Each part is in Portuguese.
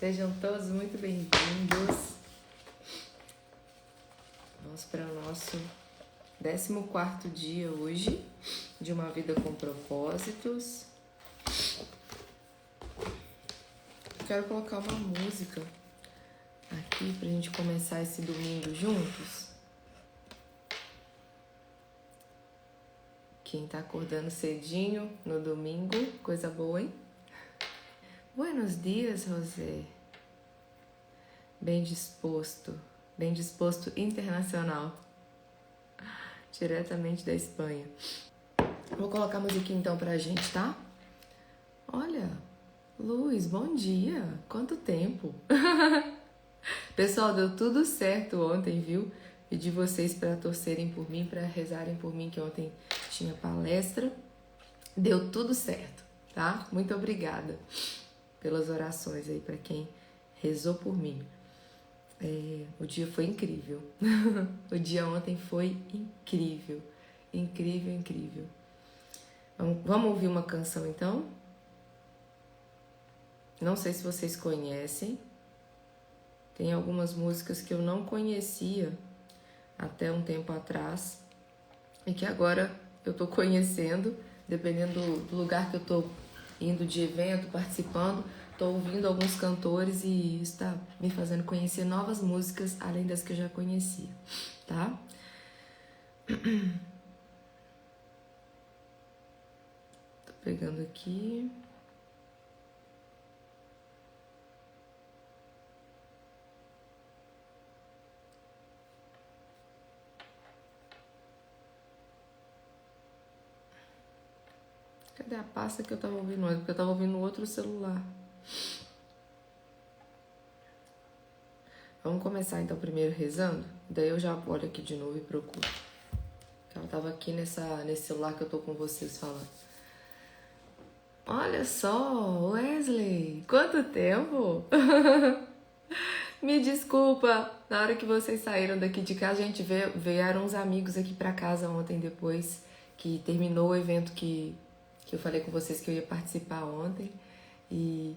Sejam todos muito bem-vindos. Vamos para o nosso 14º dia hoje de uma vida com propósitos. Quero colocar uma música aqui para a gente começar esse domingo juntos. Quem tá acordando cedinho no domingo, coisa boa, hein? Buenos dias, José. Bem disposto internacional, diretamente da Espanha. Vou colocar a musiquinha então pra gente, tá? Olha, Luiz, bom dia, quanto tempo. Pessoal, deu tudo certo ontem, viu? Pedi vocês para torcerem por mim, para rezarem por mim, que ontem tinha palestra. Deu tudo certo, tá? Muito obrigada pelas orações aí para quem rezou por mim. O dia foi incrível. O dia ontem foi incrível. Incrível. Vamos ouvir uma canção então? Não sei se vocês conhecem. Tem algumas músicas que eu não conhecia até um tempo atrás e que agora eu tô conhecendo, dependendo do lugar que eu tô indo de evento, participando, tô ouvindo alguns cantores e isso tá me fazendo conhecer novas músicas além das que eu já conhecia, tá? Tô pegando aqui. Cadê a pasta que eu tava ouvindo antes? Porque eu tava ouvindo no outro celular. Vamos começar então primeiro rezando? Daí eu já olho aqui de novo e procuro. Ela tava aqui nesse celular que eu tô com vocês falando. Olha só, Wesley! Quanto tempo! Me desculpa, na hora que vocês saíram daqui de casa, a gente vieram uns amigos aqui pra casa ontem depois que terminou o evento que eu falei com vocês que eu ia participar ontem. E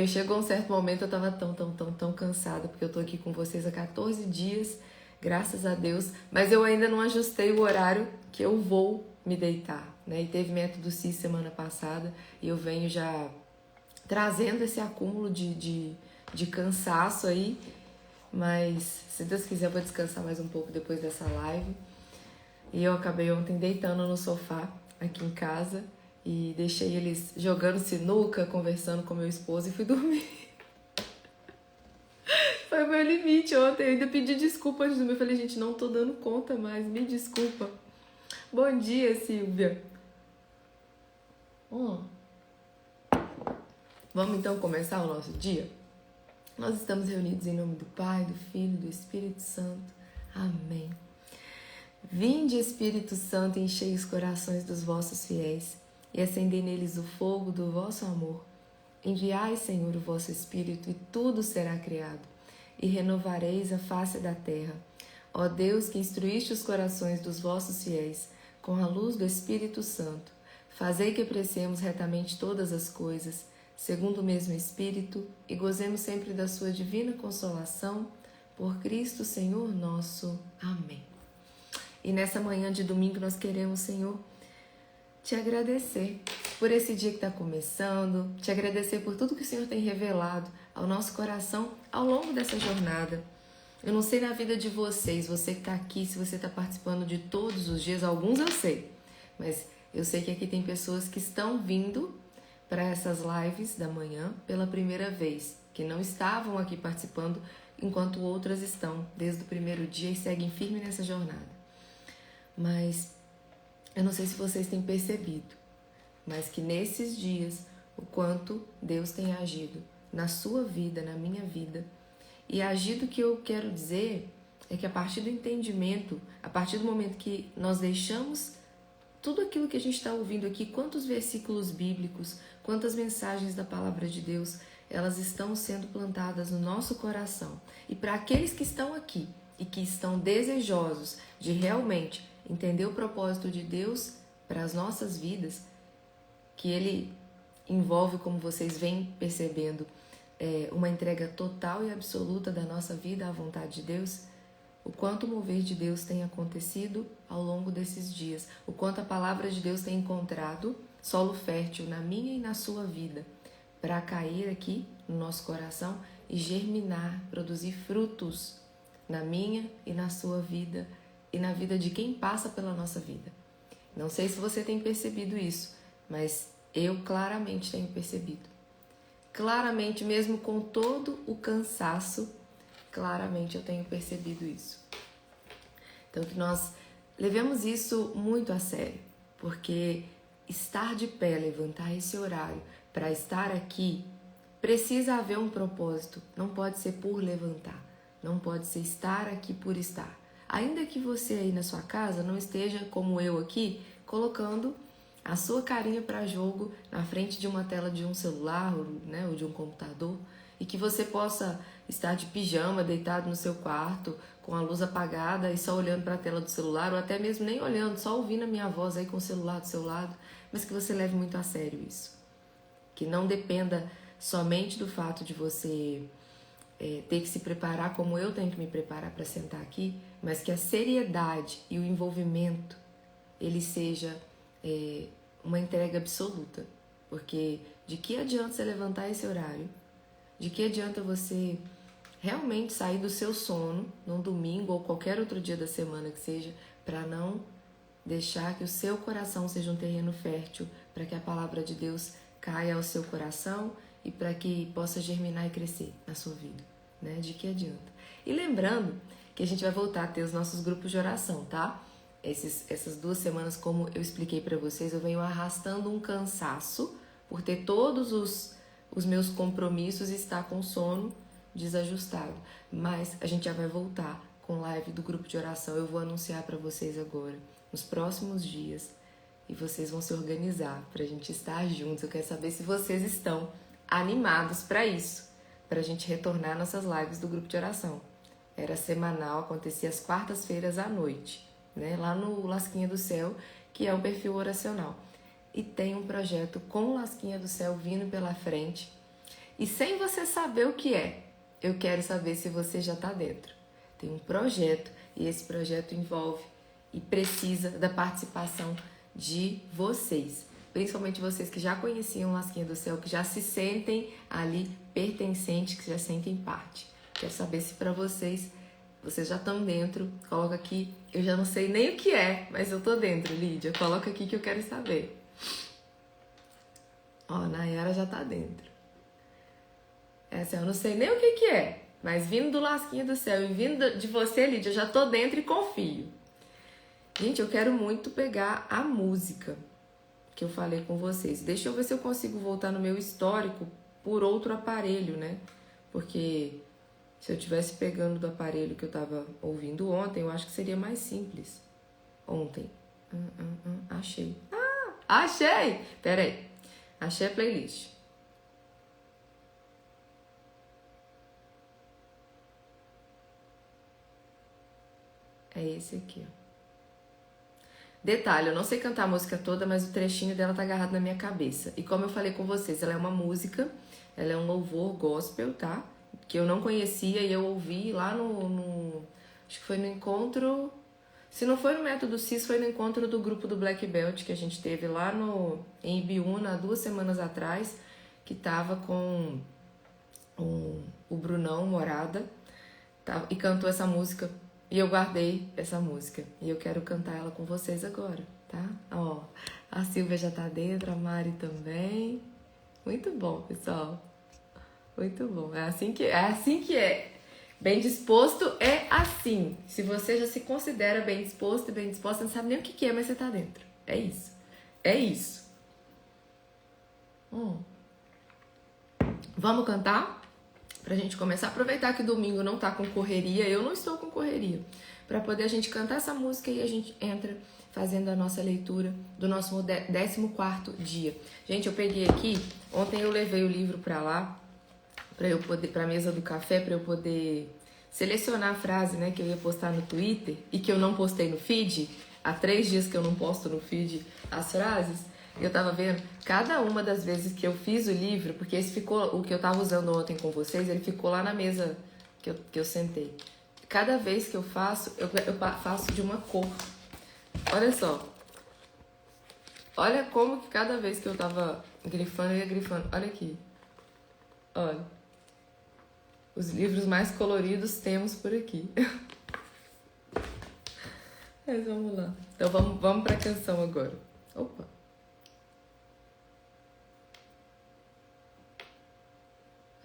chegou um certo momento, eu tava tão cansada, porque eu tô aqui com vocês há 14 dias, graças a Deus, mas eu ainda não ajustei o horário que eu vou me deitar, né? E teve método CIS semana passada, e eu venho já trazendo esse acúmulo de cansaço aí, mas se Deus quiser eu vou descansar mais um pouco depois dessa live. E eu acabei ontem deitando no sofá aqui em casa e deixei eles jogando sinuca, conversando com meu esposo e fui dormir. Foi o meu limite ontem, eu ainda pedi desculpa antes de dormir. Eu falei, gente, não tô dando conta mais, me desculpa. Bom dia, Silvia. Vamos então começar o nosso dia? Nós estamos reunidos em nome do Pai, do Filho e do Espírito Santo. Amém. Vinde, Espírito Santo, enchei os corações dos vossos fiéis e acendei neles o fogo do vosso amor. Enviai, Senhor, o vosso Espírito e tudo será criado, e renovareis a face da terra. Ó Deus, que instruíste os corações dos vossos fiéis com a luz do Espírito Santo, fazei que apreciemos retamente todas as coisas, segundo o mesmo Espírito, e gozemos sempre da sua divina consolação, por Cristo Senhor nosso. Amém. E nessa manhã de domingo nós queremos, Senhor, te agradecer por esse dia que está começando, te agradecer por tudo que o Senhor tem revelado ao nosso coração ao longo dessa jornada. Eu não sei na vida de vocês, você que está aqui, se você está participando de todos os dias, alguns eu sei, mas eu sei que aqui tem pessoas que estão vindo para essas lives da manhã pela primeira vez, que não estavam aqui participando, enquanto outras estão desde o primeiro dia e seguem firme nessa jornada. Mas eu não sei se vocês têm percebido, mas que nesses dias o quanto Deus tem agido na sua vida, na minha vida. E agido que eu quero dizer é que a partir do entendimento, a partir do momento que nós deixamos tudo aquilo que a gente está ouvindo aqui, quantos versículos bíblicos, quantas mensagens da palavra de Deus, elas estão sendo plantadas no nosso coração. E para aqueles que estão aqui e que estão desejosos de realmente entender o propósito de Deus para as nossas vidas, que Ele envolve, como vocês vêm percebendo, uma entrega total e absoluta da nossa vida à vontade de Deus, o quanto o mover de Deus tem acontecido ao longo desses dias, o quanto a palavra de Deus tem encontrado solo fértil na minha e na sua vida, para cair aqui no nosso coração e germinar, produzir frutos na minha e na sua vida e na vida de quem passa pela nossa vida. Não sei se você tem percebido isso, mas eu claramente tenho percebido. Claramente, mesmo com todo o cansaço, claramente eu tenho percebido isso. Então que nós levemos isso muito a sério, porque estar de pé, levantar esse horário para estar aqui, precisa haver um propósito, não pode ser por levantar, não pode ser estar aqui por estar. Ainda que você aí na sua casa não esteja como eu aqui, colocando a sua carinha para jogo na frente de uma tela de um celular, né, ou de um computador, e que você possa estar de pijama, deitado no seu quarto, com a luz apagada e só olhando para a tela do celular, ou até mesmo nem olhando, só ouvindo a minha voz aí com o celular do seu lado, mas que você leve muito a sério isso. Que não dependa somente do fato de você ter que se preparar como eu tenho que me preparar para sentar aqui, mas que a seriedade e o envolvimento, ele seja uma entrega absoluta. Porque de que adianta você levantar esse horário? De que adianta você realmente sair do seu sono num domingo ou qualquer outro dia da semana que seja, para não deixar que o seu coração seja um terreno fértil, para que a palavra de Deus caia ao seu coração e para que possa germinar e crescer na sua vida, né? De que adianta? E lembrando que a gente vai voltar a ter os nossos grupos de oração, tá? Essas 2 semanas, como eu expliquei para vocês, eu venho arrastando um cansaço por ter todos os meus compromissos e estar com sono desajustado. Mas a gente já vai voltar com live do grupo de oração. Eu vou anunciar para vocês agora, nos próximos dias, e vocês vão se organizar para a gente estar juntos. Eu quero saber se vocês estão animados para isso, para a gente retornar nossas lives do grupo de oração. Era semanal, acontecia às quartas-feiras à noite, né? Lá no Lasquinha do Céu, que é um perfil oracional. E tem um projeto com o Lasquinha do Céu vindo pela frente. E sem você saber o que é, eu quero saber se você já está dentro. Tem um projeto e esse projeto envolve e precisa da participação de vocês. Principalmente vocês que já conheciam o Lasquinha do Céu, que já se sentem ali pertencentes, que já sentem parte. Quero saber se para vocês já estão dentro. Coloca aqui, eu já não sei nem o que é, mas eu tô dentro, Lídia. Coloca aqui que eu quero saber. Ó, Nayara já tá dentro. Essa eu não sei nem o que é, mas vindo do Lasquinha do Céu e vindo de você, Lídia, eu já tô dentro e confio. Gente, eu quero muito pegar a música que eu falei com vocês. Deixa eu ver se eu consigo voltar no meu histórico por outro aparelho, né? Porque se eu estivesse pegando do aparelho que eu tava ouvindo ontem, eu acho que seria mais simples. Ontem. Achei. Achei! Pera aí. Achei a playlist. É esse aqui, ó. Detalhe, eu não sei cantar a música toda, mas o trechinho dela tá agarrado na minha cabeça. E como eu falei com vocês, ela é uma música, ela é um louvor gospel, tá? Que eu não conhecia e eu ouvi lá acho que foi no encontro, se não foi no Método CIS, foi no encontro do grupo do Black Belt que a gente teve lá em Ibiúna, 2 semanas atrás, que tava com o Brunão Morada, tá? E cantou essa música. E eu guardei essa música e eu quero cantar ela com vocês agora, tá? Ó, a Silvia já tá dentro, a Mari também. Muito bom, pessoal. Muito bom. É assim que é. Bem disposto é assim. Se você já se considera bem disposto e bem disposta, não sabe nem o que é, mas você tá dentro. É isso. É isso. Vamos cantar? Pra gente começar a aproveitar que domingo não tá com correria, eu não estou com correria, pra poder a gente cantar essa música e a gente entra fazendo a nossa leitura do nosso 14º dia. Gente, eu peguei aqui, ontem eu levei o livro pra lá, pra mesa do café, pra eu poder selecionar a frase, né, que eu ia postar no Twitter e que eu não postei no feed, há 3 dias que eu não posto no feed as frases, Eu tava vendo cada uma das vezes que eu fiz o livro, porque esse ficou, o que eu tava usando ontem com vocês, ele ficou lá na mesa que eu sentei. Cada vez que eu faço, eu faço de uma cor. Olha só. Olha como que cada vez que eu tava grifando, eu ia grifando. Olha aqui. Olha. Os livros mais coloridos temos por aqui. Mas vamos lá. Então vamos pra canção agora. Opa.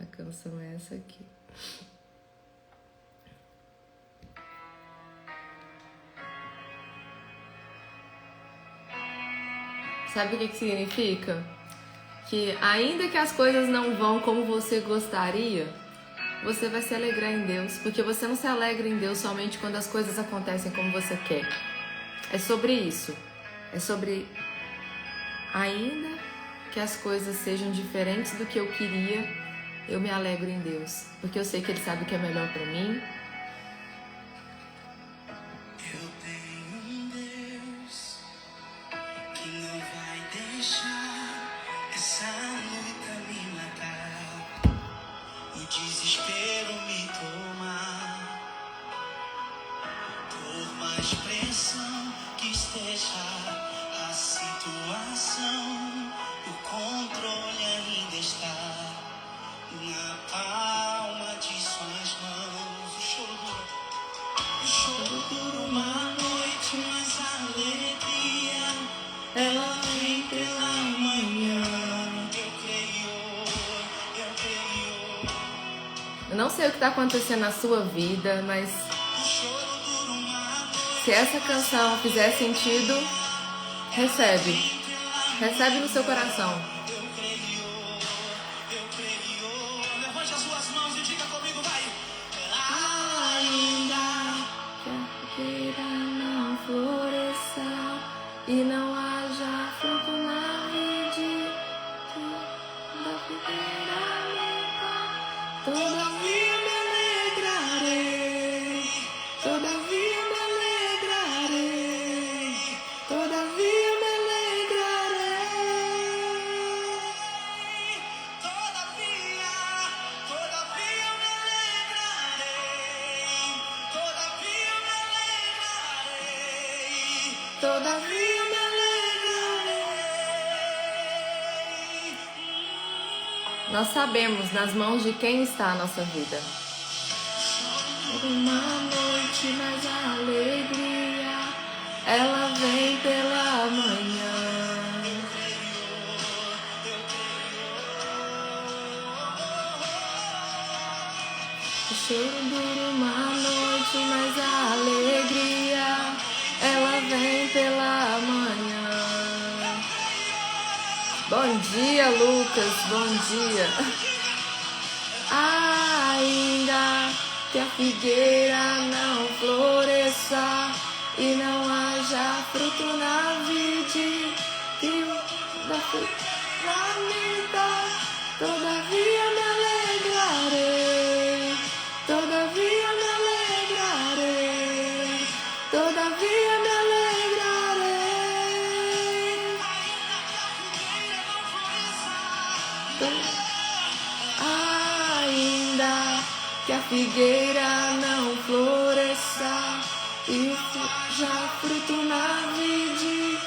A canção é essa aqui. Sabe o que significa? Que ainda que as coisas não vão como você gostaria, você vai se alegrar em Deus, porque você não se alegra em Deus somente quando as coisas acontecem como você quer. É sobre isso. É sobre ainda que as coisas sejam diferentes do que eu queria, eu me alegro em Deus, porque eu sei que Ele sabe o que é melhor pra mim. Eu tenho um Deus que não vai deixar essa luta me matar, o desespero me tomar. Por mais pressão que esteja a situação, o controle ainda está na palma de suas mãos. O choro dura uma noite, mas a alegria ela vem pela manhã. Eu creio. Eu não sei o que tá acontecendo na sua vida, mas O choro dura uma noite, se essa canção fizer sentido, recebe. Recebe no seu coração. eu creio. Levante as suas mãos e diga comigo, vai. Ainda Que a figueira não floresça e não haja fruto na vide, da figueira amiga, todavia me alegrarei, todavia me alegrarei, todavia me alegrarei. Todavia me alegrarei, todavia me alegrarei, Todavia me alegrarei. Nós sabemos nas mãos de quem está a nossa vida. Uma noite, mas a alegria, ela vem pela manhã. O choro dura uma noite, mas a alegria, ela vem pela manhã. Bom dia, Lucas, bom dia. Ainda que a figueira não floresça e não haja fruto na vide, e da figueira todavia me alegrarei, todavia me alegrarei, todavia me alegrarei. Ainda que a figueira não floresça e já fruto na vide,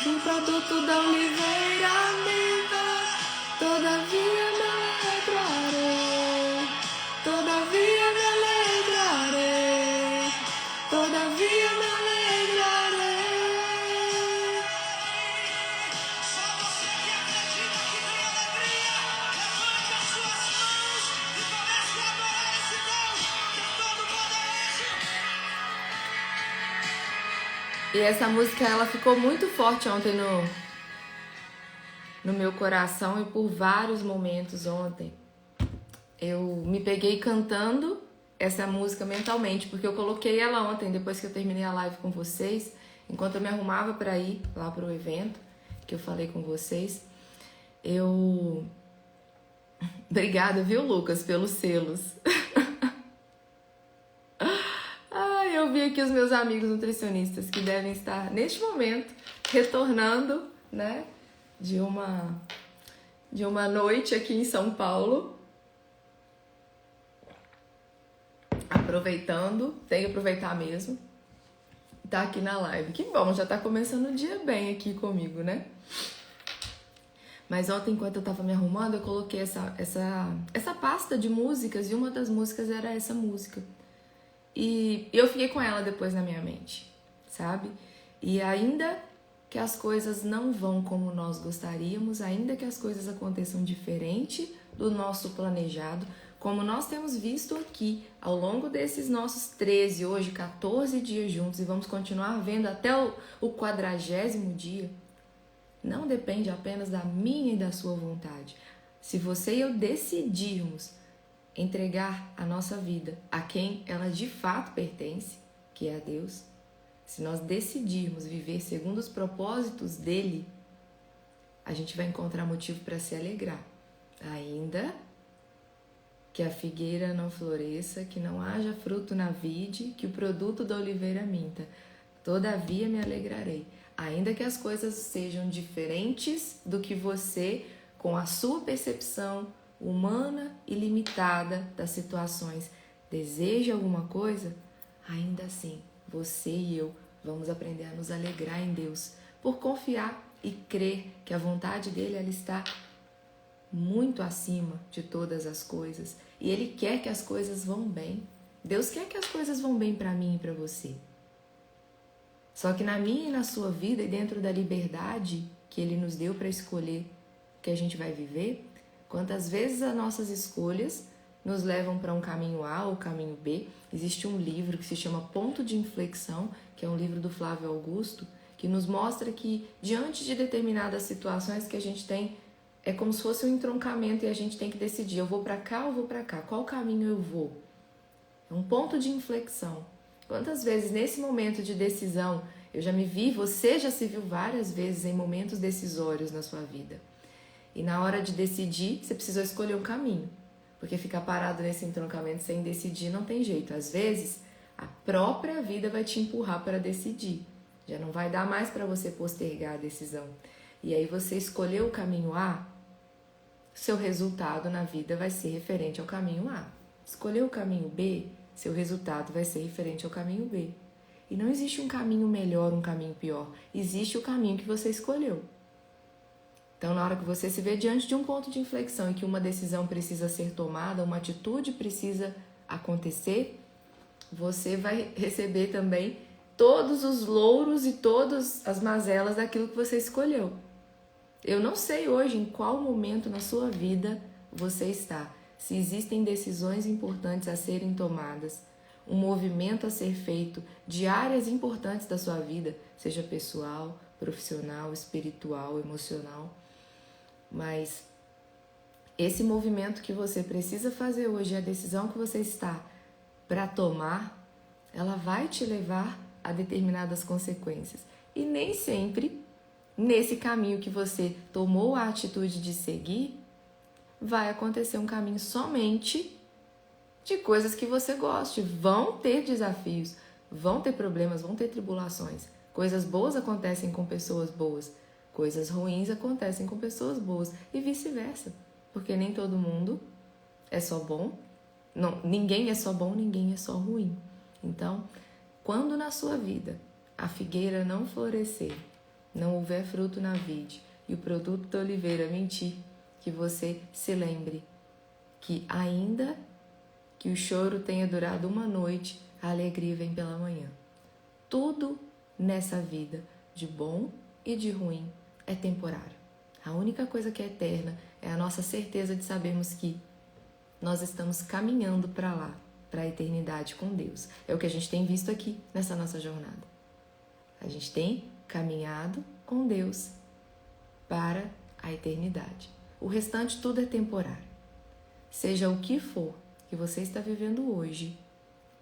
o produto da oliveira minta, todavia me alegrarei, todavia me alegrarei, todavia me alegrarei. Só você que acredita que tem alegria, levante as suas mãos e comece a adorar esse Deus que é todo poderoso. E essa música ela ficou muito forte ontem no meu coração, e por vários momentos ontem eu me peguei cantando essa música mentalmente, porque eu coloquei ela ontem depois que eu terminei a live com vocês, enquanto eu me arrumava para ir lá pro evento que eu falei com vocês. Obrigada, viu, Lucas, pelos selos. Eu vi aqui os meus amigos nutricionistas que devem estar neste momento retornando, né, de uma noite aqui em São Paulo. Aproveitando, tem que aproveitar mesmo. Tá aqui na live. Que bom, já tá começando o dia bem aqui comigo, né? Mas ontem, enquanto eu tava me arrumando, eu coloquei essa pasta de músicas e uma das músicas era essa música. E eu fiquei com ela depois na minha mente, sabe? E ainda que as coisas não vão como nós gostaríamos, ainda que as coisas aconteçam diferente do nosso planejado, como nós temos visto aqui ao longo desses nossos 13, hoje 14 dias juntos, e vamos continuar vendo até o 40º dia, não depende apenas da minha e da sua vontade. Se você e eu decidirmos entregar a nossa vida a quem ela de fato pertence, que é a Deus, se nós decidirmos viver segundo os propósitos dele, a gente vai encontrar motivo para se alegrar. Ainda que a figueira não floresça, que não haja fruto na vide, que o produto da oliveira minta, todavia me alegrarei. Ainda que as coisas sejam diferentes do que você, com a sua percepção humana e limitada das situações, deseja alguma coisa, ainda assim, você e eu vamos aprender a nos alegrar em Deus, por confiar e crer que a vontade dele ela está muito acima de todas as coisas. E ele quer que as coisas vão bem. Deus quer que as coisas vão bem para mim e para você. Só que na minha e na sua vida, e dentro da liberdade que ele nos deu para escolher o que a gente vai viver, quantas vezes as nossas escolhas nos levam para um caminho A ou caminho B. Existe um livro que se chama Ponto de Inflexão, que é um livro do Flávio Augusto, que nos mostra que diante de determinadas situações que a gente tem, é como se fosse um entroncamento e a gente tem que decidir, eu vou para cá ou vou para cá? Qual caminho eu vou? É um ponto de inflexão. Quantas vezes nesse momento de decisão eu já me vi, você já se viu várias vezes em momentos decisórios na sua vida. E na hora de decidir, você precisou escolher um caminho. Porque ficar parado nesse entroncamento sem decidir não tem jeito. Às vezes, a própria vida vai te empurrar para decidir. Já não vai dar mais para você postergar a decisão. E aí você escolheu o caminho A, seu resultado na vida vai ser referente ao caminho A. Escolheu o caminho B, seu resultado vai ser referente ao caminho B. E não existe um caminho melhor, um caminho pior. Existe o caminho que você escolheu. Então, na hora que você se vê diante de um ponto de inflexão e que uma decisão precisa ser tomada, uma atitude precisa acontecer, você vai receber também todos os louros e todas as mazelas daquilo que você escolheu. Eu não sei hoje em qual momento na sua vida você está, se existem decisões importantes a serem tomadas, um movimento a ser feito de áreas importantes da sua vida, seja pessoal, profissional, espiritual, emocional. Mas esse movimento que você precisa fazer hoje, a decisão que você está para tomar, ela vai te levar a determinadas consequências. E nem sempre, nesse caminho que você tomou a atitude de seguir, vai acontecer um caminho somente de coisas que você goste. Vão ter desafios, vão ter problemas, vão ter tribulações. Coisas boas acontecem com pessoas boas, coisas ruins acontecem com pessoas boas e vice-versa. Porque nem todo mundo é só bom, não, ninguém é só bom, ninguém é só ruim. Então, quando na sua vida a figueira não florescer, não houver fruto na vide e o produto da oliveira mentir, que você se lembre que ainda que o choro tenha durado uma noite, a alegria vem pela manhã. Tudo nessa vida, de bom e de ruim, é temporário. A única coisa que é eterna é a nossa certeza de sabermos que nós estamos caminhando para lá, para a eternidade com Deus. É o que a gente tem visto aqui nessa nossa jornada. A gente tem caminhado com Deus para a eternidade. O restante tudo é temporário. Seja o que for que você está vivendo hoje,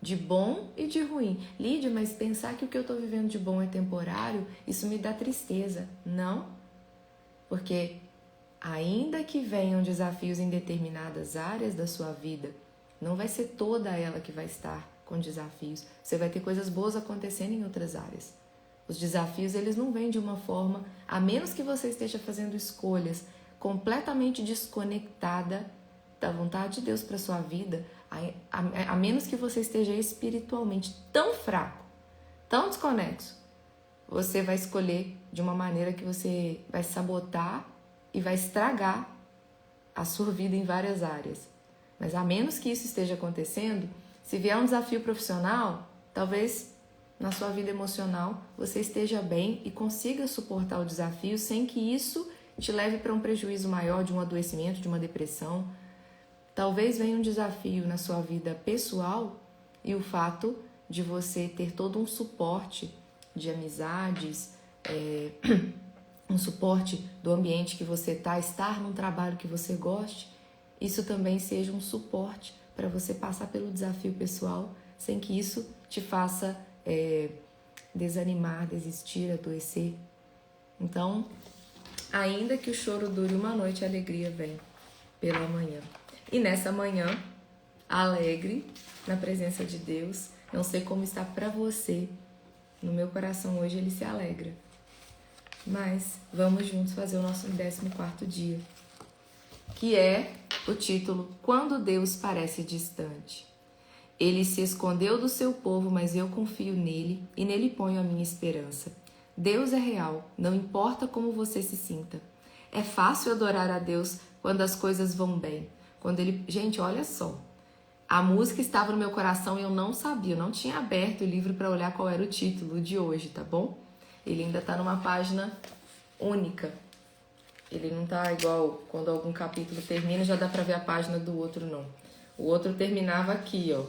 de bom e de ruim. Lídia, mas pensar que o que eu estou vivendo de bom é temporário, isso me dá tristeza. Não, porque ainda que venham desafios em determinadas áreas da sua vida, não vai ser toda ela que vai estar com desafios. Você vai ter coisas boas acontecendo em outras áreas. Os desafios, eles não vêm de uma forma, a menos que você esteja fazendo escolhas completamente desconectada da vontade de Deus para sua vida, a menos que você esteja espiritualmente tão fraco, tão desconexo, você vai escolher de uma maneira que você vai sabotar e vai estragar a sua vida em várias áreas. Mas a menos que isso esteja acontecendo, se vier um desafio profissional, talvez na sua vida emocional você esteja bem e consiga suportar o desafio sem que isso te leve para um prejuízo maior, de um adoecimento, de uma depressão. Talvez venha um desafio na sua vida pessoal e o fato de você ter todo um suporte de amizades, um suporte do ambiente que você está, estar num trabalho que você goste, isso também seja um suporte para você passar pelo desafio pessoal sem que isso te faça desanimar, desistir, adoecer. Então, ainda que o choro dure uma noite, a alegria vem pela manhã. E nessa manhã, alegre, na presença de Deus, não sei como está para você, no meu coração hoje ele se alegra. Mas vamos juntos fazer o nosso 14º dia, que é o título Quando Deus Parece Distante. Ele se escondeu do seu povo, mas eu confio nele e nele ponho a minha esperança. Deus é real, não importa como você se sinta. É fácil adorar a Deus quando as coisas vão bem. Gente, olha só. A música estava no meu coração e eu não sabia, eu não tinha aberto o livro para olhar qual era o título de hoje, tá bom? Ele ainda está numa página única. Ele não tá igual quando algum capítulo termina, já dá para ver a página do outro, não. O outro terminava aqui, ó.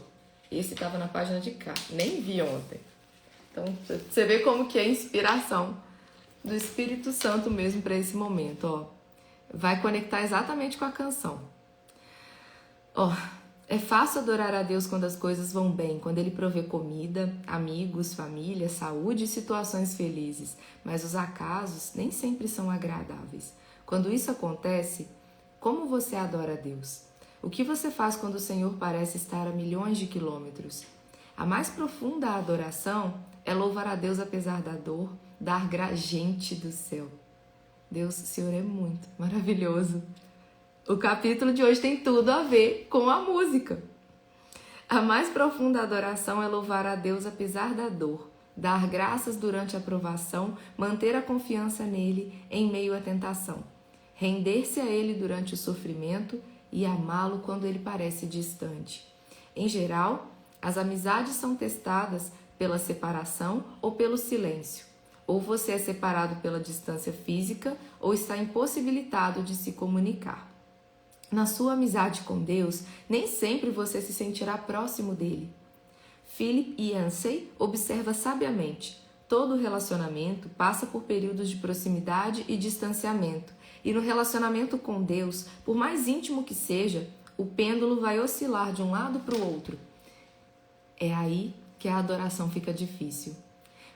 Esse estava na página de cá. Nem vi ontem. Então, você vê como que é a inspiração do Espírito Santo mesmo para esse momento, ó. Vai conectar exatamente com a canção. Ó, é fácil adorar a Deus quando as coisas vão bem, quando Ele provê comida, amigos, família, saúde e situações felizes. Mas os acasos nem sempre são agradáveis. Quando isso acontece, como você adora a Deus? O que você faz quando o Senhor parece estar a milhões de quilômetros? A mais profunda adoração é louvar a Deus apesar da dor, gente do céu. Deus, o Senhor é muito maravilhoso. O capítulo de hoje tem tudo a ver com a música. A mais profunda adoração é louvar a Deus apesar da dor, dar graças durante a provação, manter a confiança nele em meio à tentação, render-se a ele durante o sofrimento e amá-lo quando ele parece distante. Em geral, as amizades são testadas pela separação ou pelo silêncio. Ou você é separado pela distância física ou está impossibilitado de se comunicar. Na sua amizade com Deus, nem sempre você se sentirá próximo dele. Philip Yancey observa sabiamente: todo relacionamento passa por períodos de proximidade e distanciamento, e no relacionamento com Deus, por mais íntimo que seja, o pêndulo vai oscilar de um lado para o outro. É aí que a adoração fica difícil.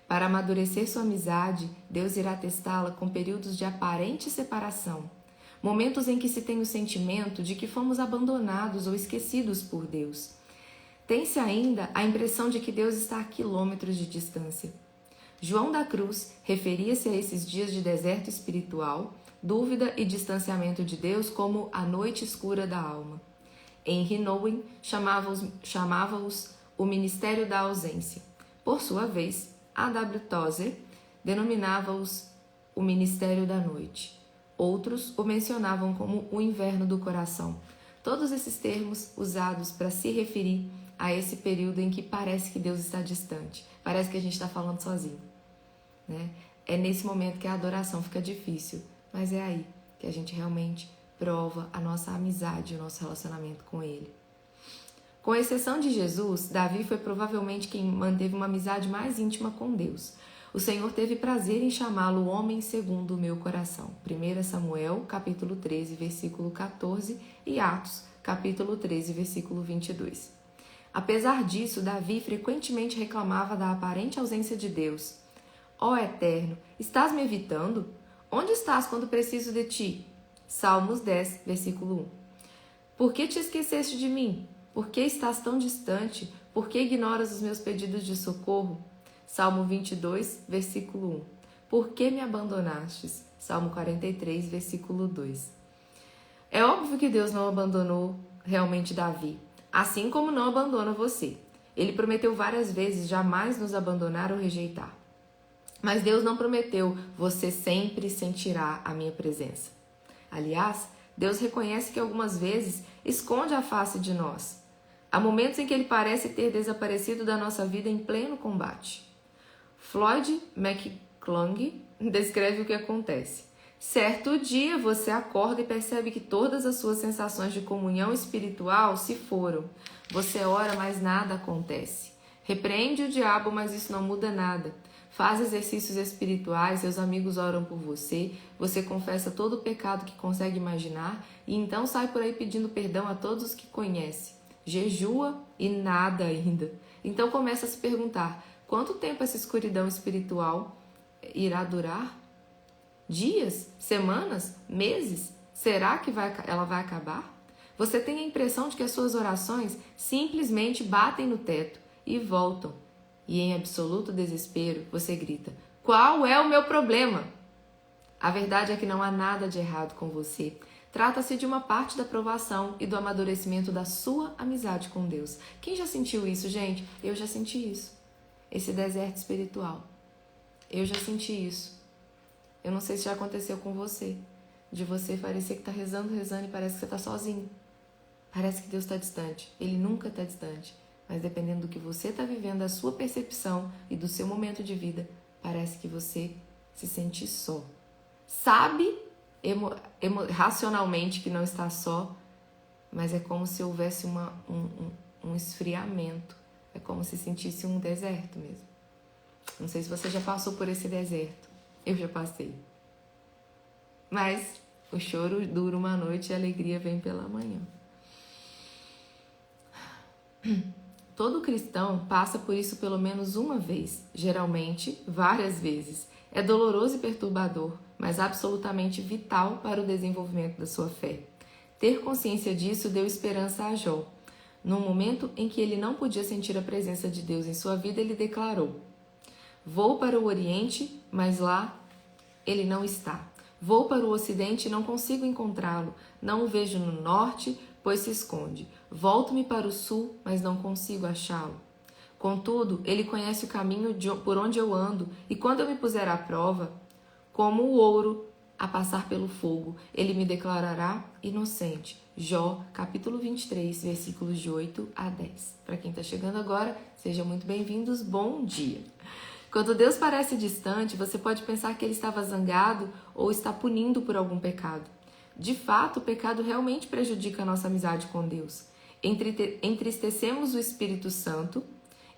Para amadurecer sua amizade, Deus irá testá-la com períodos de aparente separação, momentos em que se tem o sentimento de que fomos abandonados ou esquecidos por Deus. Tem-se ainda a impressão de que Deus está a quilômetros de distância. João da Cruz referia-se a esses dias de deserto espiritual, dúvida e distanciamento de Deus como a noite escura da alma. Henry Nouwen chamava-os o ministério da ausência. Por sua vez, A.W. Tozer denominava-os o ministério da noite. Outros o mencionavam como o inverno do coração. Todos esses termos usados para se referir a esse período em que parece que Deus está distante. Parece que a gente está falando sozinho, né? É nesse momento que a adoração fica difícil, mas é aí que a gente realmente prova a nossa amizade, o nosso relacionamento com Ele. Com exceção de Jesus, Davi foi provavelmente quem manteve uma amizade mais íntima com Deus. O Senhor teve prazer em chamá-lo homem segundo o meu coração. 1 Samuel, capítulo 13, versículo 14 e Atos, capítulo 13, versículo 22. Apesar disso, Davi frequentemente reclamava da aparente ausência de Deus. Ó Eterno, estás me evitando? Onde estás quando preciso de ti? Salmos 10, versículo 1. Por que te esqueceste de mim? Por que estás tão distante? Por que ignoras os meus pedidos de socorro? Salmo 22, versículo 1. Por que me abandonastes? Salmo 43, versículo 2. É óbvio que Deus não abandonou realmente Davi, assim como não abandona você. Ele prometeu várias vezes jamais nos abandonar ou rejeitar. Mas Deus não prometeu, você sempre sentirá a minha presença. Aliás, Deus reconhece que algumas vezes esconde a face de nós. Há momentos em que ele parece ter desaparecido da nossa vida em pleno combate. Floyd McClung descreve o que acontece. Certo dia você acorda e percebe que todas as suas sensações de comunhão espiritual se foram. Você ora, mas nada acontece. Repreende o diabo, mas isso não muda nada. Faz exercícios espirituais, seus amigos oram por você, você confessa todo o pecado que consegue imaginar e então sai por aí pedindo perdão a todos os que conhece. Jejua e nada ainda. Então começa a se perguntar, quanto tempo essa escuridão espiritual irá durar? Dias? Semanas? Meses? Será que ela vai acabar? Você tem a impressão de que as suas orações simplesmente batem no teto e voltam. E em absoluto desespero, você grita, qual é o meu problema? A verdade é que não há nada de errado com você. Trata-se de uma parte da provação e do amadurecimento da sua amizade com Deus. Quem já sentiu isso, gente? Eu já senti isso. Esse deserto espiritual. Eu já senti isso. Eu não sei se já aconteceu com você. De você parecer que está rezando e parece que você está sozinho. Parece que Deus está distante. Ele nunca está distante. Mas dependendo do que você está vivendo, da sua percepção e do seu momento de vida, parece que você se sente só. Sabe racionalmente que não está só, mas é como se houvesse um esfriamento. É como se sentisse um deserto mesmo. Não sei se você já passou por esse deserto. Eu já passei. Mas o choro dura uma noite e a alegria vem pela manhã. Todo cristão passa por isso pelo menos uma vez, geralmente várias vezes. É doloroso e perturbador, mas absolutamente vital para o desenvolvimento da sua fé. Ter consciência disso deu esperança a Jó. No momento em que ele não podia sentir a presença de Deus em sua vida, ele declarou: vou para o Oriente, mas lá ele não está. Vou para o Ocidente e não consigo encontrá-lo. Não o vejo no Norte, pois se esconde. Volto-me para o Sul, mas não consigo achá-lo. Contudo, ele conhece o caminho por onde eu ando, e quando eu me puser à prova, como o ouro a passar pelo fogo, ele me declarará inocente. Jó, capítulo 23, versículos de 8 a 10. Para quem está chegando agora, sejam muito bem-vindos, bom dia! Quando Deus parece distante, você pode pensar que ele estava zangado ou está punindo por algum pecado. De fato, o pecado realmente prejudica a nossa amizade com Deus. Entristecemos o Espírito Santo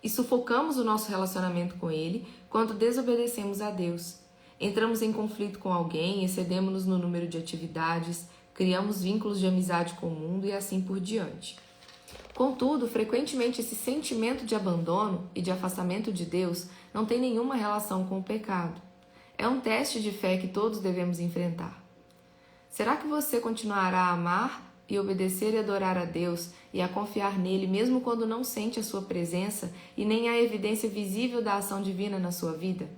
e sufocamos o nosso relacionamento com ele quando desobedecemos a Deus. Entramos em conflito com alguém, excedemos-nos no número de atividades, criamos vínculos de amizade com o mundo e assim por diante. Contudo, frequentemente esse sentimento de abandono e de afastamento de Deus não tem nenhuma relação com o pecado. É um teste de fé que todos devemos enfrentar. Será que você continuará a amar e obedecer e adorar a Deus e a confiar nele mesmo quando não sente a sua presença e nem a evidência visível da ação divina na sua vida?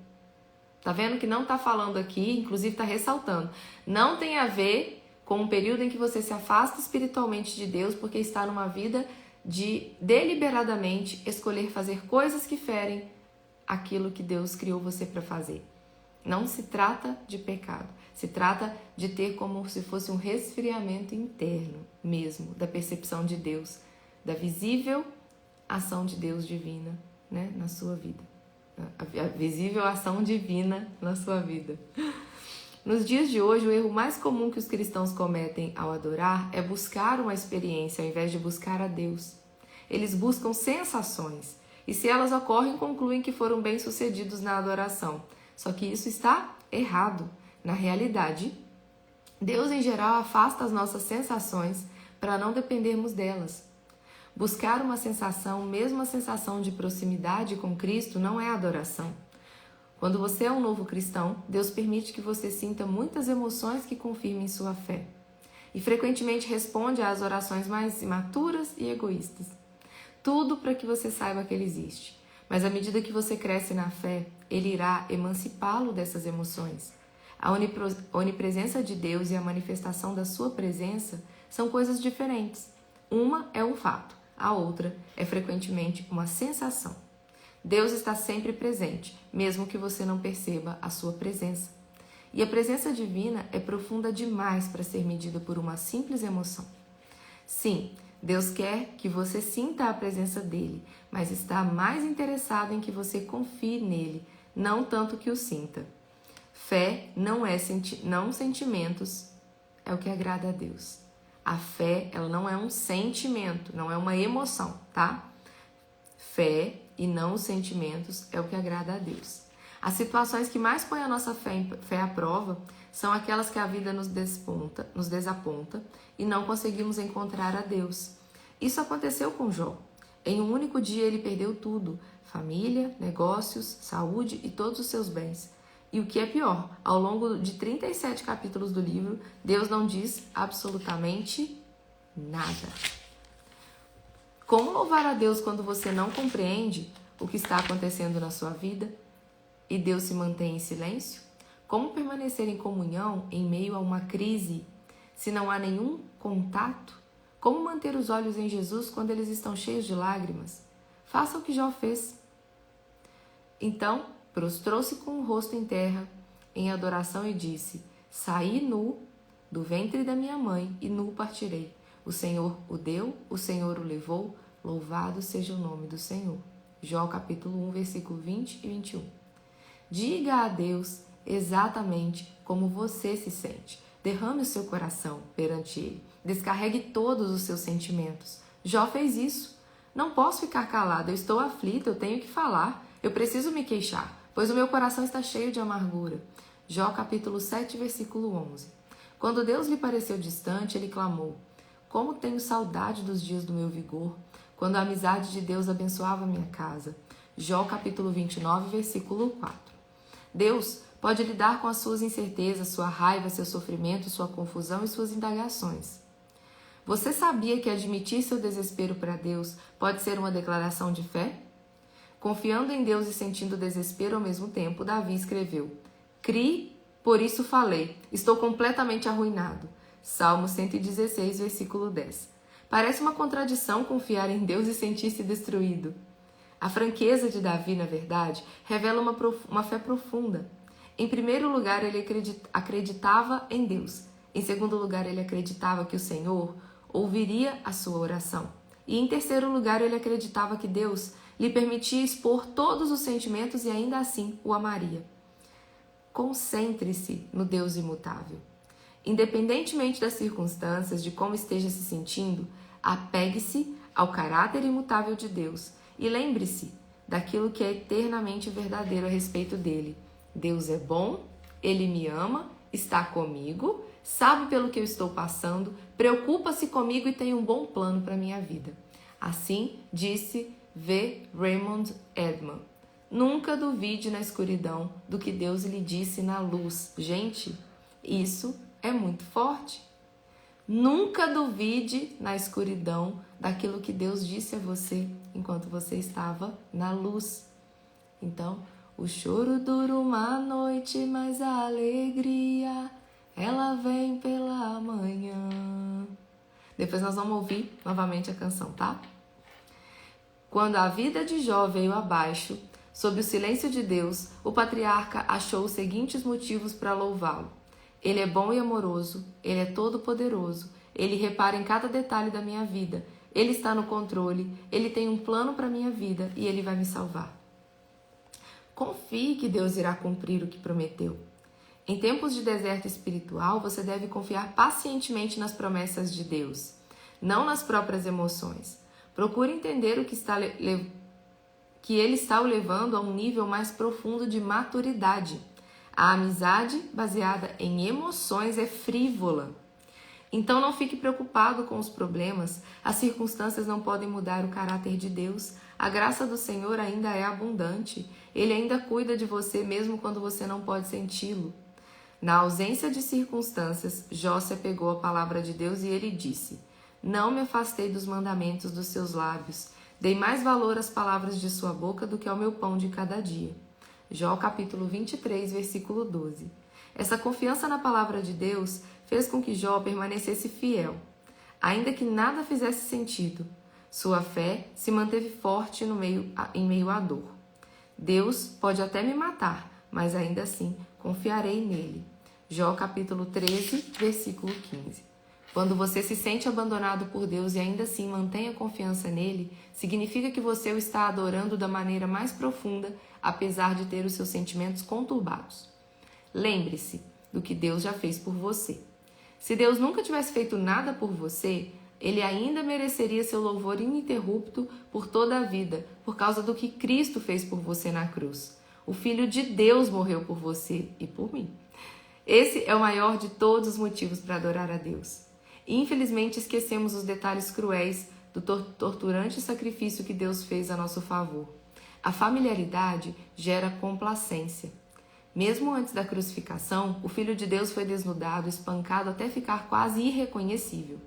Tá vendo que não está falando aqui, inclusive está ressaltando. Não tem a ver com um período em que você se afasta espiritualmente de Deus porque está numa vida de deliberadamente escolher fazer coisas que ferem aquilo que Deus criou você para fazer. Não se trata de pecado, se trata de ter como se fosse um resfriamento interno mesmo, da percepção de Deus, da visível ação de Deus divina, né, na sua vida. A visível ação divina na sua vida. Nos dias de hoje, o erro mais comum que os cristãos cometem ao adorar é buscar uma experiência ao invés de buscar a Deus. Eles buscam sensações e, se elas ocorrem, concluem que foram bem-sucedidos na adoração. Só que isso está errado. Na realidade, Deus em geral afasta as nossas sensações para não dependermos delas. Buscar uma sensação, mesmo a sensação de proximidade com Cristo, não é adoração. Quando você é um novo cristão, Deus permite que você sinta muitas emoções que confirmem sua fé. E frequentemente responde às orações mais imaturas e egoístas. Tudo para que você saiba que Ele existe. Mas à medida que você cresce na fé, Ele irá emancipá-lo dessas emoções. A onipresença de Deus e a manifestação da sua presença são coisas diferentes. Uma é um fato, a outra é frequentemente uma sensação. Deus está sempre presente, mesmo que você não perceba a sua presença. E a presença divina é profunda demais para ser medida por uma simples emoção. Sim, Deus quer que você sinta a presença dele, mas está mais interessado em que você confie nele, não tanto que o sinta. Fé não é sentimentos, é o que agrada a Deus. A fé, ela não é um sentimento, não é uma emoção, tá? Fé e não os sentimentos é o que agrada a Deus. As situações que mais põem a nossa fé à prova são aquelas que a vida nos desaponta e não conseguimos encontrar a Deus. Isso aconteceu com Jó. Em um único dia ele perdeu tudo: família, negócios, saúde e todos os seus bens. E o que é pior, ao longo de 37 capítulos do livro, Deus não diz absolutamente nada. Como louvar a Deus quando você não compreende o que está acontecendo na sua vida e Deus se mantém em silêncio? Como permanecer em comunhão em meio a uma crise se não há nenhum contato? Como manter os olhos em Jesus quando eles estão cheios de lágrimas? Faça o que Jó fez. Então, prostrou-se com o rosto em terra, em adoração, e disse: Saí nu do ventre da minha mãe, e nu partirei. O Senhor o deu, o Senhor o levou, louvado seja o nome do Senhor. Jó capítulo 1, versículo 20 e 21. Diga a Deus exatamente como você se sente. Derrame o seu coração perante Ele. Descarregue todos os seus sentimentos. Jó fez isso. Não posso ficar calado, eu estou aflito, eu tenho que falar. Eu preciso me queixar, pois o meu coração está cheio de amargura. Jó capítulo 7, versículo 11. Quando Deus lhe pareceu distante, ele clamou: Como tenho saudade dos dias do meu vigor, quando a amizade de Deus abençoava minha casa. Jó capítulo 29, versículo 4. Deus pode lidar com as suas incertezas, sua raiva, seu sofrimento, sua confusão e suas indagações. Você sabia que admitir seu desespero para Deus pode ser uma declaração de fé? Confiando em Deus e sentindo desespero ao mesmo tempo, Davi escreveu: Cri, por isso falei, estou completamente arruinado. Salmo 116, versículo 10. Parece uma contradição confiar em Deus e sentir-se destruído. A franqueza de Davi, na verdade, revela uma fé profunda. Em primeiro lugar, ele acreditava em Deus. Em segundo lugar, ele acreditava que o Senhor ouviria a sua oração. E em terceiro lugar, ele acreditava que Deus lhe permitia expor todos os sentimentos e ainda assim o amaria. Concentre-se no Deus imutável. Independentemente das circunstâncias, de como esteja se sentindo, apegue-se ao caráter imutável de Deus e lembre-se daquilo que é eternamente verdadeiro a respeito dele. Deus é bom, ele me ama, está comigo, sabe pelo que eu estou passando, preocupa-se comigo e tem um bom plano para a minha vida. Assim disse V. Raymond Edman. Nunca duvide na escuridão do que Deus lhe disse na luz. Gente, isso é muito forte. Nunca duvide na escuridão daquilo que Deus disse a você enquanto você estava na luz. Então, o choro dura uma noite, mas a alegria, ela vem pela manhã. Depois nós vamos ouvir novamente a canção, tá? Quando a vida de Jó veio abaixo, sob o silêncio de Deus, o patriarca achou os seguintes motivos para louvá-lo. Ele é bom e amoroso, ele é todo-poderoso, ele repara em cada detalhe da minha vida, ele está no controle, ele tem um plano para a minha vida e ele vai me salvar. Confie que Deus irá cumprir o que prometeu. Em tempos de deserto espiritual, você deve confiar pacientemente nas promessas de Deus, não nas próprias emoções. Procure entender o que Ele está o levando a um nível mais profundo de maturidade. A amizade baseada em emoções é frívola. Então não fique preocupado com os problemas. As circunstâncias não podem mudar o caráter de Deus. A graça do Senhor ainda é abundante. Ele ainda cuida de você mesmo quando você não pode senti-lo. Na ausência de circunstâncias, Jó se apegou à palavra de Deus e ele disse: Não me afastei dos mandamentos dos seus lábios. Dei mais valor às palavras de sua boca do que ao meu pão de cada dia. Jó capítulo 23, versículo 12. Essa confiança na palavra de Deus fez com que Jó permanecesse fiel. Ainda que nada fizesse sentido, sua fé se manteve forte em meio à dor. Deus pode até me matar, mas ainda assim confiarei nele. Jó capítulo 13, versículo 15. Quando você se sente abandonado por Deus e ainda assim mantém a confiança nele, significa que você o está adorando da maneira mais profunda, apesar de ter os seus sentimentos conturbados. Lembre-se do que Deus já fez por você. Se Deus nunca tivesse feito nada por você, ele ainda mereceria seu louvor ininterrupto por toda a vida, por causa do que Cristo fez por você na cruz. O Filho de Deus morreu por você e por mim. Esse é o maior de todos os motivos para adorar a Deus. Infelizmente, esquecemos os detalhes cruéis do torturante sacrifício que Deus fez a nosso favor. A familiaridade gera complacência. Mesmo antes da crucificação, o Filho de Deus foi desnudado, espancado até ficar quase irreconhecível.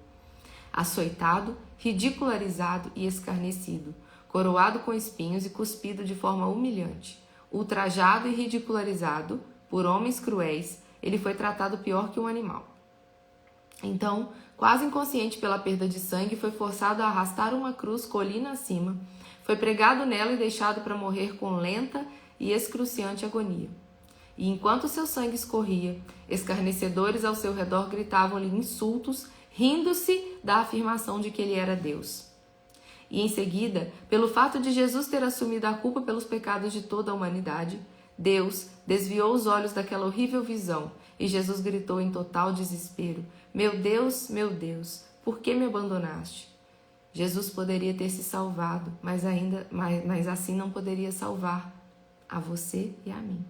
Açoitado, ridicularizado e escarnecido, coroado com espinhos e cuspido de forma humilhante. Ultrajado e ridicularizado por homens cruéis, ele foi tratado pior que um animal. Então, quase inconsciente pela perda de sangue, foi forçado a arrastar uma cruz colina acima, foi pregado nela e deixado para morrer com lenta e excruciante agonia. E enquanto seu sangue escorria, escarnecedores ao seu redor gritavam-lhe insultos, rindo-se da afirmação de que ele era Deus. E em seguida, pelo fato de Jesus ter assumido a culpa pelos pecados de toda a humanidade, Deus desviou os olhos daquela horrível visão e Jesus gritou em total desespero: meu Deus, por que me abandonaste? Jesus poderia ter se salvado, mas assim não poderia salvar a você e a mim.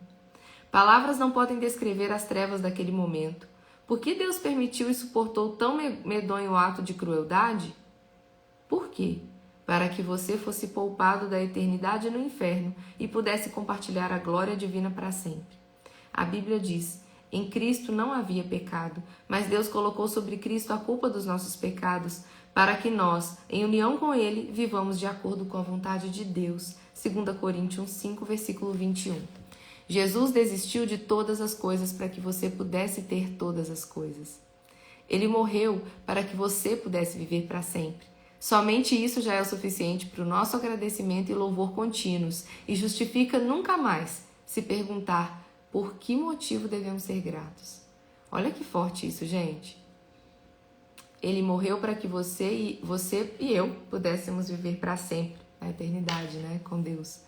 Palavras não podem descrever as trevas daquele momento. Por que Deus permitiu e suportou tão medonho ato de crueldade? Por quê? Para que você fosse poupado da eternidade no inferno e pudesse compartilhar a glória divina para sempre. A Bíblia diz: em Cristo não havia pecado, mas Deus colocou sobre Cristo a culpa dos nossos pecados, para que nós, em união com Ele, vivamos de acordo com a vontade de Deus. 2 Coríntios 5, versículo 21. Jesus desistiu de todas as coisas para que você pudesse ter todas as coisas. Ele morreu para que você pudesse viver para sempre. Somente isso já é o suficiente para o nosso agradecimento e louvor contínuos e justifica nunca mais se perguntar por que motivo devemos ser gratos. Olha que forte isso, gente. Ele morreu para que você e eu pudéssemos viver para sempre, na eternidade, né, com Deus.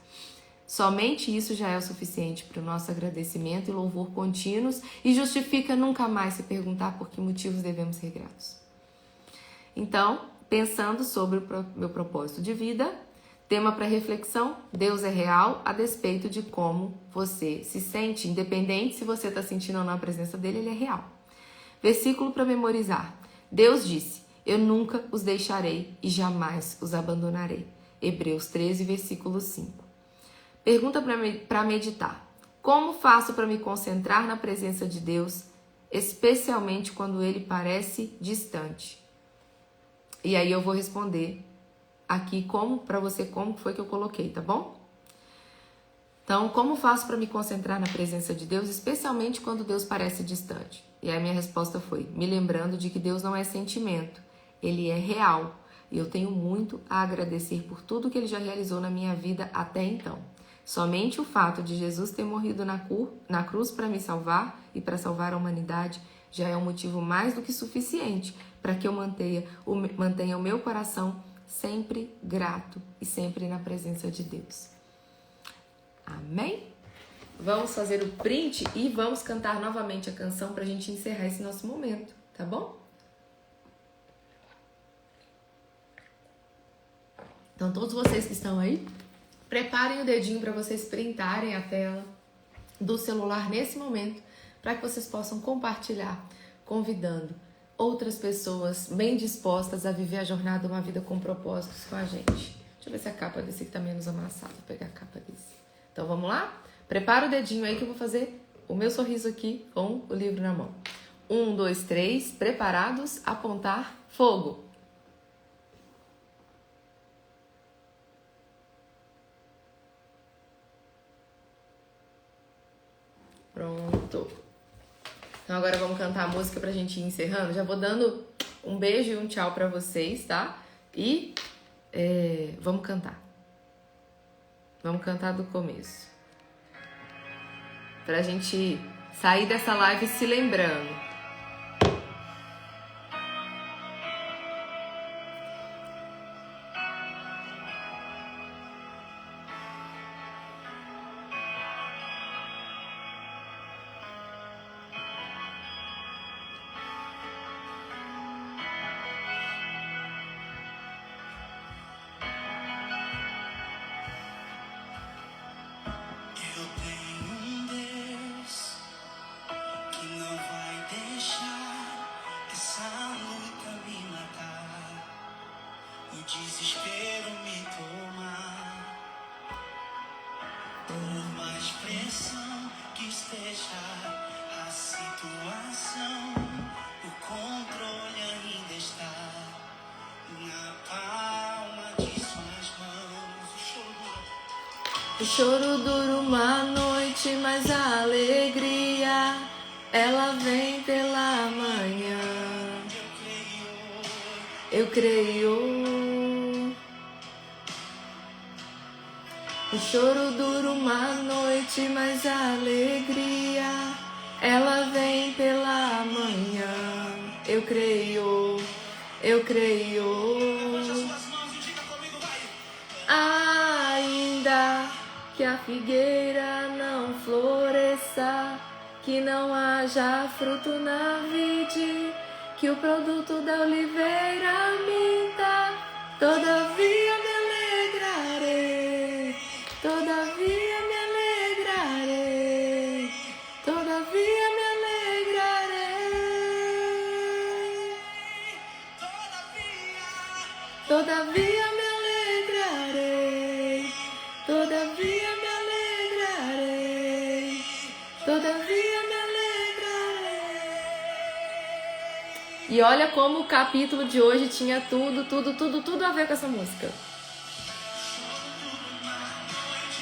Somente isso já é o suficiente para o nosso agradecimento e louvor contínuos e justifica nunca mais se perguntar por que motivos devemos ser gratos. Então, pensando sobre o meu propósito de vida, tema para reflexão: Deus é real a despeito de como você se sente, independente se você está sentindo ou não a presença dele, ele é real. Versículo para memorizar: Deus disse: eu nunca os deixarei e jamais os abandonarei. Hebreus 13, versículo 5. Pergunta para meditar: como faço para me concentrar na presença de Deus, especialmente quando ele parece distante? E aí eu vou responder aqui para você como foi que eu coloquei, tá bom? Então, como faço para me concentrar na presença de Deus, especialmente quando Deus parece distante? E aí a minha resposta foi: me lembrando de que Deus não é sentimento, ele é real. E eu tenho muito a agradecer por tudo que ele já realizou na minha vida até então. Somente o fato de Jesus ter morrido na cruz para me salvar e para salvar a humanidade já é um motivo mais do que suficiente para que eu mantenha o meu coração sempre grato e sempre na presença de Deus. Amém? Vamos fazer o print e vamos cantar novamente a canção para a gente encerrar esse nosso momento, tá bom? Então, todos vocês que estão aí, preparem o dedinho para vocês printarem a tela do celular nesse momento, para que vocês possam compartilhar, convidando outras pessoas bem dispostas a viver a jornada Uma Vida com Propósitos com a gente. Deixa eu ver se a capa desse aqui tá menos amassada. Vou pegar a capa desse. Então vamos lá? Prepara o dedinho aí que eu vou fazer o meu sorriso aqui com o livro na mão. 1, 2, 3, preparados, apontar, fogo! Pronto. Então agora vamos cantar a música pra gente ir encerrando. Já vou dando um beijo e um tchau pra vocês, tá? E vamos cantar. Vamos cantar do começo. Pra gente sair dessa live se lembrando. Eu tenho um Deus que não vai deixar essa luta me matar, o desespero me tomar. Por mais pressão que esteja a situação, o controle ainda está na palma de suas mãos. O choro dura uma noite, mas a alegria, ela vem pela manhã. Eu creio. O choro dura uma noite, mas a alegria, ela vem pela manhã. Eu creio. Eu creio. Ainda que a figueira não floresça, que não haja fruto na vide, que o produto da oliveira minta, todavia me alegrarei, todavia me alegrarei, todavia me alegrarei, todavia me alegrarei, todavia me alegrarei, todavia me alegrarei. E olha como o capítulo de hoje tinha tudo a ver com essa música.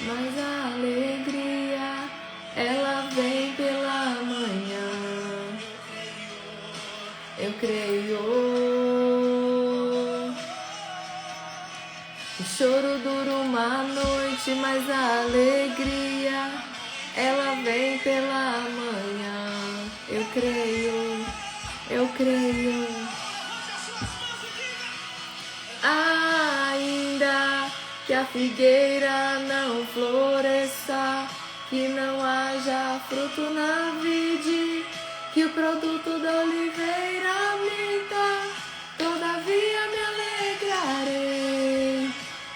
Mas a alegria, ela vem pela manhã. Eu creio. O choro dura uma noite, mas a alegria, ela vem pela manhã. Eu creio, eu creio. Ainda que a figueira não floresça, que não haja fruto na vide, que o produto da oliveira minta, todavia me alegrarei,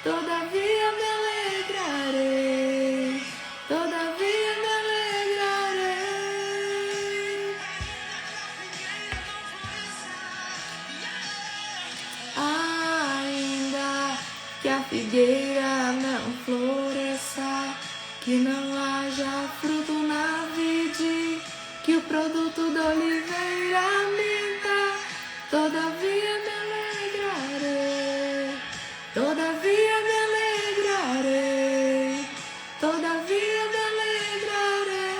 todavia me alegrarei, todavia me alegrarei. Ainda que a figueira não floresça, que não haja fruto na vide, que o produto da oliveira minta, todavia me alegrarei, todavia me alegrarei, todavia me alegrarei.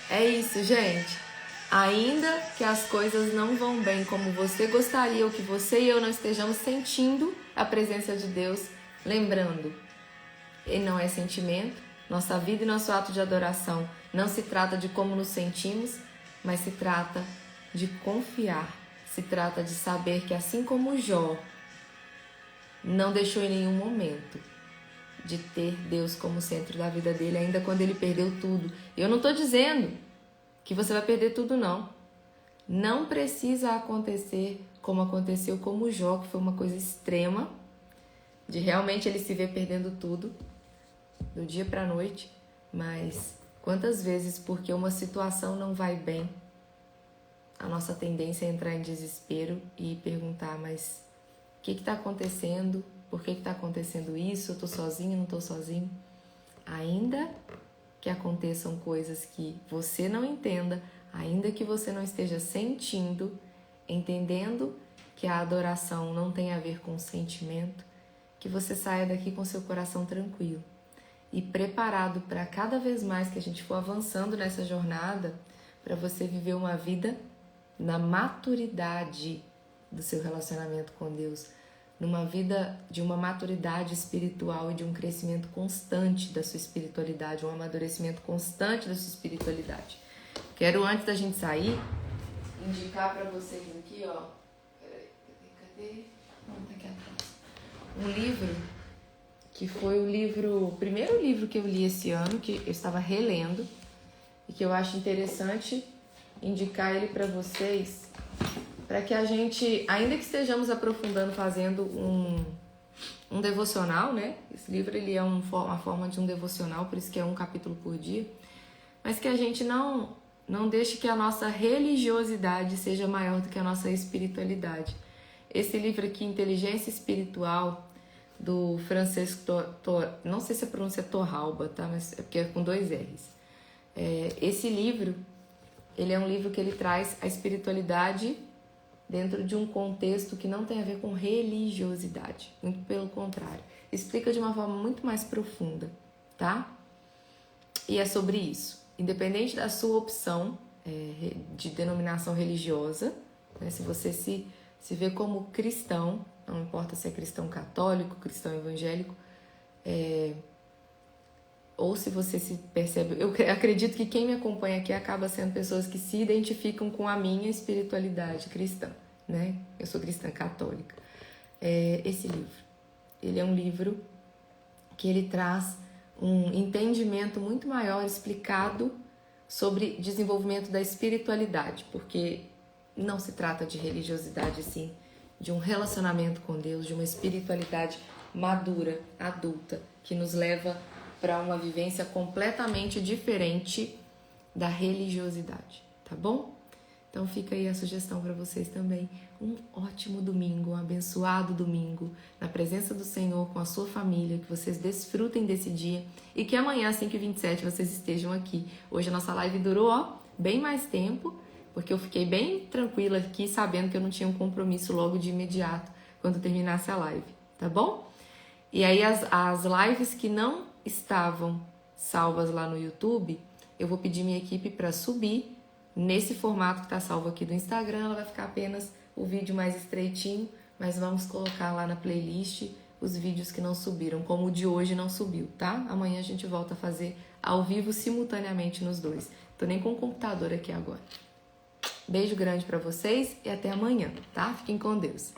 É isso, gente. Ainda que as coisas não vão bem como você gostaria, ou que você e eu não estejamos sentindo a presença de Deus, lembrando, ele não é sentimento, nossa vida e nosso ato de adoração não se trata de como nos sentimos, mas se trata de confiar, se trata de saber que assim como Jó não deixou em nenhum momento de ter Deus como centro da vida dele, ainda quando ele perdeu tudo. Eu não estou dizendo que você vai perder tudo, não. Não precisa acontecer como aconteceu com o Jó, que foi uma coisa extrema, de realmente ele se ver perdendo tudo, do dia para a noite. Mas quantas vezes, porque uma situação não vai bem, a nossa tendência é entrar em desespero e perguntar, mas o que está acontecendo? Por que está acontecendo isso? Eu estou sozinho, não estou sozinho? Ainda que aconteçam coisas que você não entenda, ainda que você não esteja sentindo, entendendo que a adoração não tem a ver com sentimento, que você saia daqui com seu coração tranquilo, e preparado para cada vez mais que a gente for avançando nessa jornada, para você viver uma vida na maturidade do seu relacionamento com Deus, numa vida de uma maturidade espiritual e de um crescimento constante da sua espiritualidade, um amadurecimento constante da sua espiritualidade. Quero, antes da gente sair, indicar para vocês aqui, ó, cadê? Não, tá aqui atrás. Um livro que foi o primeiro livro que eu li esse ano, que eu estava relendo e que eu acho interessante indicar ele para vocês, para que a gente, ainda que estejamos aprofundando, fazendo um devocional, né? Esse livro ele é uma forma de um devocional, por isso que é um capítulo por dia, mas que a gente não deixe que a nossa religiosidade seja maior do que a nossa espiritualidade. Esse livro aqui, Inteligência Espiritual, do Francisco, não sei se a pronúncia é Torralba, tá? Mas é porque é com 2 R's. Esse livro, ele é um livro que ele traz a espiritualidade dentro de um contexto que não tem a ver com religiosidade, muito pelo contrário. Explica de uma forma muito mais profunda, tá? E é sobre isso. Independente da sua opção de denominação religiosa, né? Se você se vê como cristão, não importa se é cristão católico, cristão evangélico, ou se você se percebe... Eu acredito que quem me acompanha aqui acaba sendo pessoas que se identificam com a minha espiritualidade cristã, né? Eu sou cristã católica. Esse livro, ele é um livro que ele traz um entendimento muito maior explicado sobre desenvolvimento da espiritualidade, porque não se trata de religiosidade, sim, de um relacionamento com Deus, de uma espiritualidade madura, adulta, que nos leva para uma vivência completamente diferente da religiosidade, tá bom? Então fica aí a sugestão para vocês também. Um ótimo domingo, um abençoado domingo, na presença do Senhor, com a sua família, que vocês desfrutem desse dia e que amanhã, às 5h27, vocês estejam aqui. Hoje a nossa live durou, bem mais tempo, porque eu fiquei bem tranquila aqui, sabendo que eu não tinha um compromisso logo de imediato, quando terminasse a live, tá bom? E aí as lives que não estavam salvas lá no YouTube, eu vou pedir minha equipe para subir nesse formato que está salvo aqui do Instagram. Ela vai ficar apenas o vídeo mais estreitinho, mas vamos colocar lá na playlist os vídeos que não subiram, como o de hoje não subiu, tá? Amanhã a gente volta a fazer ao vivo simultaneamente nos dois. Tô nem com o computador aqui agora. Beijo grande para vocês e até amanhã, tá? Fiquem com Deus.